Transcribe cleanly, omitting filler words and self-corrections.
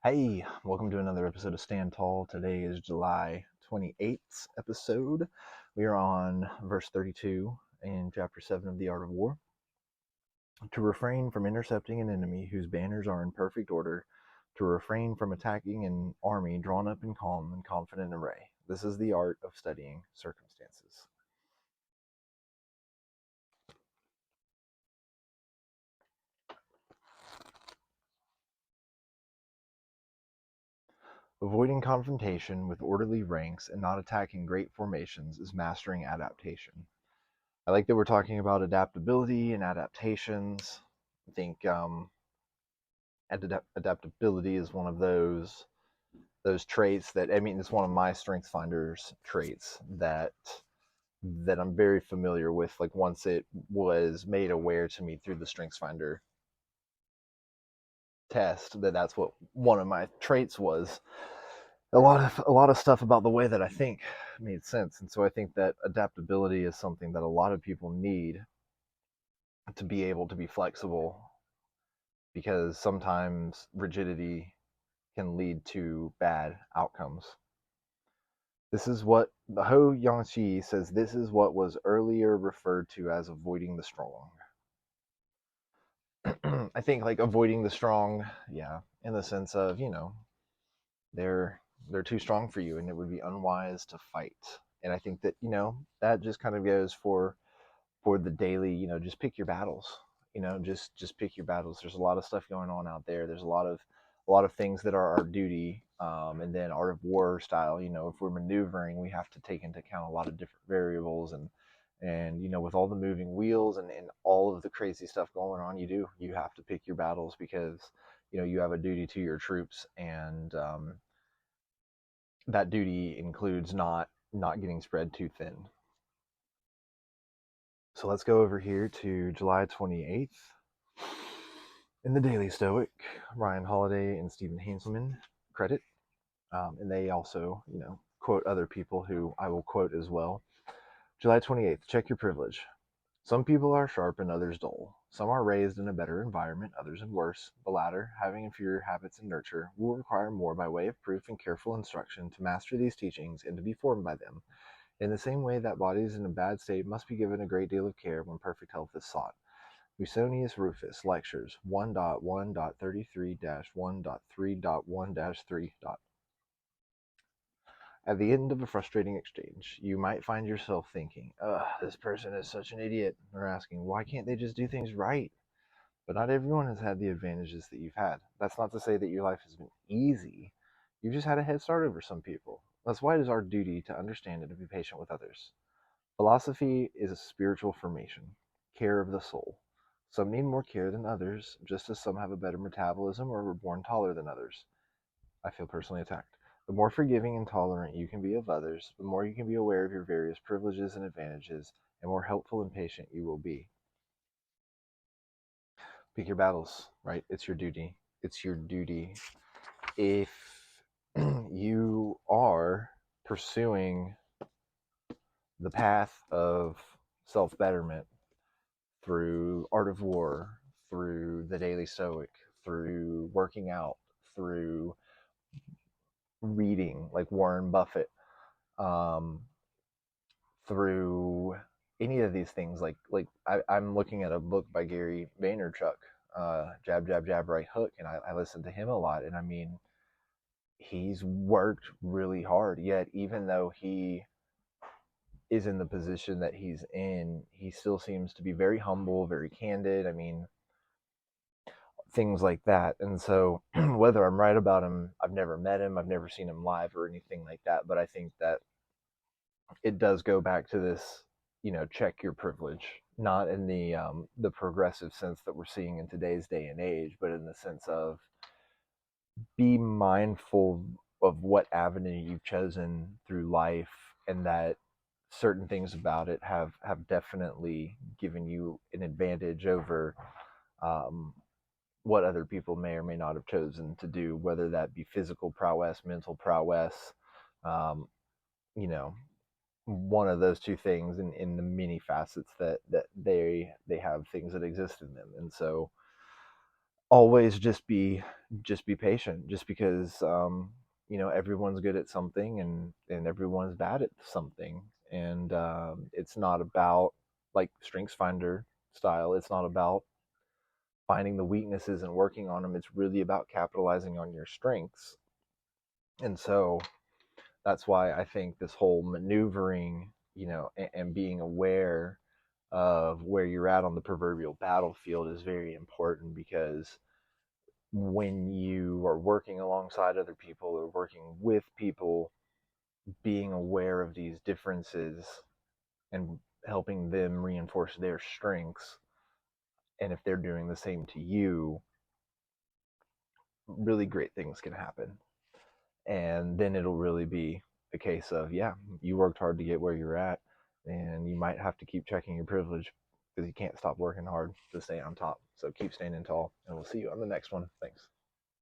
Hey, welcome to another episode of Stand Tall. Today is July 28th episode. We are on verse 32 in chapter 7 of The Art of War. To refrain from intercepting an enemy whose banners are in perfect order, to refrain from attacking an army drawn up in calm and confident array. This is the art of studying circumstances. Avoiding confrontation with orderly ranks and not attacking great formations is mastering adaptation. I like that we're talking about adaptability and adaptations. I think adaptability is one of those traits that it's one of my strength finders traits that I'm very familiar with. Like once it was made aware to me through the strengths finder test that's what one of my traits was. A lot of stuff about the way that I think made sense, and so I think that adaptability is something that a lot of people need to be able to be flexible, because sometimes rigidity can lead to bad outcomes. This is what the Ho Yangxi says. This is what was earlier referred to as avoiding the strong. I think like avoiding the strong, yeah, in the sense of they're they're too strong for you, and it would be unwise to fight. And I think that that just kind of goes for the daily. Just pick your battles. Just pick your battles. There's a lot of stuff going on out there. There's a lot of things that are our duty, and then art of war style. If we're maneuvering, we have to take into account a lot of different variables, and with all the moving wheels and all of the crazy stuff going on, you have to pick your battles, because you have a duty to your troops, and that duty includes not getting spread too thin. So let's go over here to July 28th in the Daily Stoic. Ryan Holiday and Stephen Hanselman credit. And they also, quote other people who I will quote as well. July 28th, check your privilege. Some people are sharp and others dull. Some are raised in a better environment, others in worse. The latter, having inferior habits and nurture, will require more by way of proof and careful instruction to master these teachings and to be formed by them. In the same way that bodies in a bad state must be given a great deal of care when perfect health is sought. Musonius Rufus, Lectures 1.1.33-1.3.1-3. At the end of a frustrating exchange, you might find yourself thinking, ugh, this person is such an idiot, or asking, why can't they just do things right? But not everyone has had the advantages that you've had. That's not to say that your life has been easy. You've just had a head start over some people. That's why it is our duty to understand and to be patient with others. Philosophy is a spiritual formation, care of the soul. Some need more care than others, just as some have a better metabolism or were born taller than others. I feel personally attacked. The more forgiving and tolerant you can be of others, the more you can be aware of your various privileges and advantages, and more helpful and patient you will be. Pick your battles, right? It's your duty. It's your duty. If you are pursuing the path of self betterment through art of war, through the Daily Stoic, through working out, through reading like Warren Buffett, um, through any of these things, I'm looking at a book by Gary Vaynerchuk, Jab Jab Jab Right Hook, and I listen to him a lot, and he's worked really hard, yet even though he is in the position that he's in, he still seems to be very humble, very candid. Things like that. And so whether I'm right about him, I've never met him, I've never seen him live or anything like that, but I think that it does go back to this, check your privilege, not in the progressive sense that we're seeing in today's day and age, but in the sense of be mindful of what avenue you've chosen through life, and that certain things about it have definitely given you an advantage over um, what other people may or may not have chosen to do, whether that be physical prowess, mental prowess, um, you know, one of those two things in the many facets that they have things that exist in them. And so always just be patient, just because everyone's good at something, and everyone's bad at something. And it's not about, like strengths finder style, it's not about finding the weaknesses and working on them. It's really about capitalizing on your strengths. And so that's why I think this whole maneuvering, and being aware of where you're at on the proverbial battlefield is very important, because when you are working alongside other people or working with people, being aware of these differences and helping them reinforce their strengths, and if they're doing the same to you, really great things can happen. And then it'll really be a case of, yeah, you worked hard to get where you're at, and you might have to keep checking your privilege, because you can't stop working hard to stay on top. So keep standing tall, and we'll see you on the next one. Thanks.